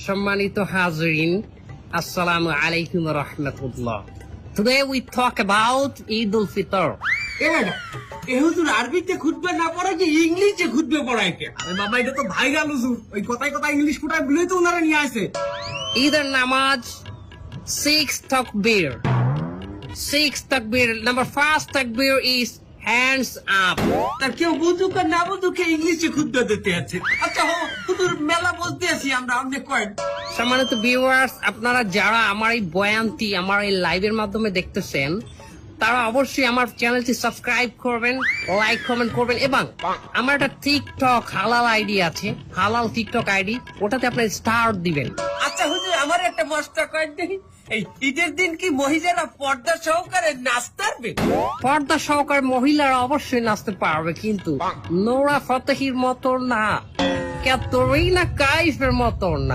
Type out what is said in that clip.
সম্মানিত হাজরিন, আসসালামু আলাইকুম ওয়া রাহমাতুল্লাহ। Today we talk about Eid al-Fitr. এ হুজুর আরবিতে খুতবা না পড়ায় যে ইংলিশে খুতবা পড়ায় কে? আরে বাবা এটা তো ভাইরাল হুজুর, ওই কথায় কথায় ইংলিশ ফুটায় বলেই তো ওনারা নিয়ে আসে। ঈদের নামাজ 6 takbir. 6 takbir. Number first takbir is hands up. তার কেউ বুঝুক আর না বুঝুক ইংলিশে খুতবা দিতে আছে। আচ্ছা হুজুর মেলা বলতে আছি আমরা অনেক কয়েন। সম্মানিত ভিউয়ার্স, আপনারা যারা আমার এই বয়ানটি আমার এই লাইভের মাধ্যমে দেখতেছেন, তারা অবশ্যই আমার চ্যানেলটি সাবস্ক্রাইব করবেন, লাইক কমেন্ট করবেন এবং আমার একটা টিকটক হালাল আইডি আছে, হালাল টিকটক আইডি, ওটাতে আপনি স্টার দিবেন। আচ্ছা হুজুর আমার একটা মস্ত কয়েন দেখি, এই ঈদের দিন কি মহিলারা পর্দা সহকারে নাচতে পারবে? পর্দা সহকারে মহিলারা অবশ্যই নাচতে পারবে, কিন্তু নোরা ফতেহির মতো না, ক্যাটরিনা কাইফের মতো না।